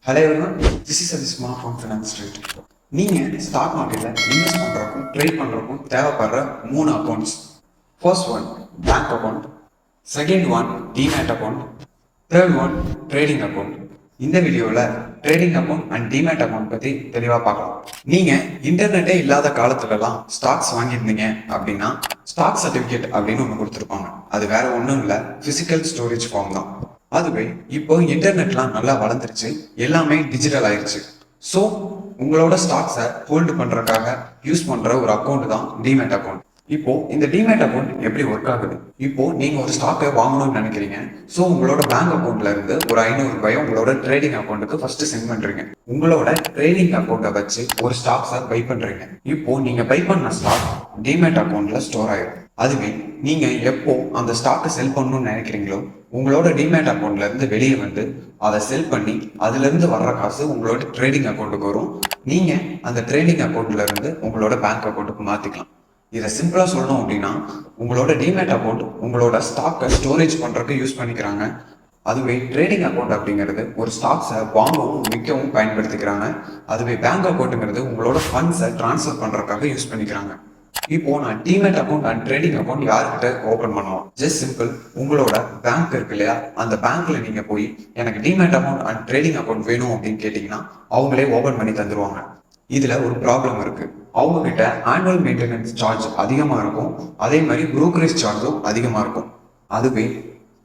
Hello everyone, this is Adisma from Finance Street. நீங்கள் stock மார்க்கெட்டில் invest பண்ணுறக்கும் trade பண்ணுறக்கும் தேவைப்படுற 3 accounts. First one bank account, second one demat account, third one trading account. இந்த வீடியோவில் trading account and demat account பற்றி தெளிவாக பார்க்கலாம். நீங்கள் இன்டர்நெட்டே இல்லாத காலத்துலலாம் ஸ்டாக்ஸ் வாங்கியிருந்தீங்க அப்படின்னா ஸ்டாக் சர்டிஃபிகேட் அப்படின்னு ஒன்று கொடுத்துருப்பாங்க. அது வேற ஒன்றும் இல்லை, ஃபிசிக்கல் ஸ்டோரேஜ் ஃபார்ம் தான். அதுவே இப்போ இன்டர்நெட்லாம் நல்லா வளர்ந்துருச்சு, எல்லாமே டிஜிட்டல் ஆயிடுச்சு. ஸோ உங்களோட ஸ்டாக்ஸை ஹோல்டு பண்ணுறதுக்காக யூஸ் பண்ணுற ஒரு அக்கௌண்ட் தான் டிமேட் அக்கௌண்ட். இப்போ இந்த டிமேட் அக்கௌண்ட் எப்படி ஒர்க் ஆகுது? இப்போ நீங்க ஒரு ஸ்டாக்கை வாங்கணும்னு நினைக்கிறீங்க. ஸோ உங்களோட பேங்க் அக்கௌண்ட்ல இருந்து ஒரு 500 ரூபாயை உங்களோட ட்ரேடிங் அக்கௌண்ட்டுக்கு ஃபர்ஸ்ட் சென்ட் பண்றீங்க. உங்களோட ட்ரேடிங் அக்கௌண்ட்டை வச்சு ஒரு ஸ்டாக்ஸை பை பண்றீங்க. இப்போ நீங்க பை பண்ண ஸ்டாக் டிமேட் அக்கௌண்ட்ல ஸ்டோர் ஆயிடும். அதுவே நீங்க எப்போ அந்த ஸ்டாக்கை செல் பண்ணணும்னு நினைக்கிறீங்களோ உங்களோட டிமேட் அக்கௌண்ட்ல இருந்து வெளியே வந்து அதை செல் பண்ணி அதுல இருந்து வர்ற காசு உங்களோட ட்ரேடிங் அக்கௌண்ட்டுக்கு வரும். நீங்க அந்த ட்ரேடிங் அக்கௌண்ட்ல இருந்து உங்களோட பேங்க் அக்கௌண்ட்டுக்கு மாத்திக்கலாம். இதை சிம்பிளா சொல்லணும் அப்படின்னா உங்களோட டிமேட் அக்கௌண்ட் உங்களோட ஸ்டாக்கை ஸ்டோரேஜ் பண்றதுக்கு யூஸ் பண்ணிக்கிறாங்க. அதுவே ட்ரேடிங் அக்கௌண்ட் அப்படிங்கிறது ஒரு ஸ்டாக்ஸை வாங்கவும் விற்கவும் பயன்படுத்திக்கிறாங்க. அதுவே பேங்க் அக்கௌண்ட்டுங்கிறது உங்களோட ஃபண்ட்ஸை டிரான்ஸ்ஃபர் பண்றதுக்காக யூஸ் பண்ணிக்கிறாங்க. இப்போ நான் demat account and trading account யாருக்கிட்ட ஓபன் பண்ணுவோம்? ஜஸ்ட் சிம்பிள், உங்களோட பேங்க் இருக்கு இல்லையா, அந்த பேங்க்ல நீங்க போய் எனக்கு demat account and trading account வேணும் அப்படின்னு கேட்டீங்கன்னா அவங்களே ஓபன் பண்ணி தந்துருவாங்க. இதுல ஒரு ப்ராப்ளம் இருக்கு. அவங்க கிட்ட ஆனுவல் மெயின்டெனன்ஸ் சார்ஜ் அதிகமா இருக்கும், அதே மாதிரி புரோக்கரேஜ் சார்ஜும் அதிகமா இருக்கும். அதுவே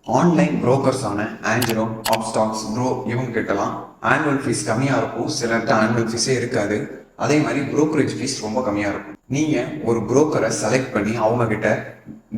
ஆன்லைன் புரோக்கர்ஸான ஆஞ்சலோ, அப்ஸ்டாக்ஸ், ப்ரோ இவங்க கிட்டலாம் ஆனுவல் ஃபீஸ் கம்மியா இருக்கும். சிலர்கிட்ட ஆனுவல் ஃபீஸே இருக்காது. அதே மாதிரி புரோக்கரேஜ் ஃபீஸ் ரொம்ப கம்மியா இருக்கும். நீங்க ஒரு புரோக்கரை செலக்ட் பண்ணி அவங்க கிட்ட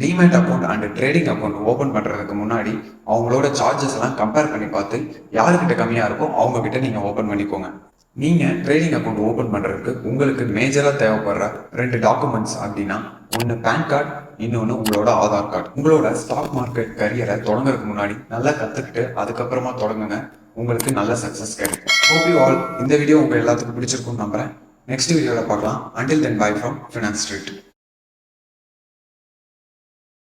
demat account and trading account open பண்றதுக்கு முன்னாடி அவங்களோட சார்ஜஸ் எல்லாம் கம்பேர் பண்ணி பார்த்து யாருக்கிட்ட கம்மியா இருக்கோ அவங்க கிட்ட நீங்க ஓபன் பண்ணிக்கோங்க. நீங்க ட்ரேடிங் அக்கௌண்ட் ஓபன் பண்றதுக்கு உங்களுக்கு மேஜரா தேவைப்படுற 2 டாக்குமெண்ட்ஸ் அப்படின்னா ஒன்னு பேன் கார்டு, இன்னொன்னு உங்களோட ஆதார் கார்டு. உங்களோட ஸ்டாக் மார்க்கெட் கரியரை தொடங்குறதுக்கு முன்னாடி நல்லா கத்துக்கிட்டு அதுக்கப்புறமா தொடங்குங்க. உங்களுக்கு நல்ல சக்சஸ் கிடைக்கும். ஹோப் யூ ஆல் இந்த வீடியோ உங்க எல்லாத்துக்கும் பிடிச்சிருக்கும்னு நம்புறேன். நெக்ஸ்ட் வீடியோவில் பார்க்கலாம். Until then, bye from Finance Street.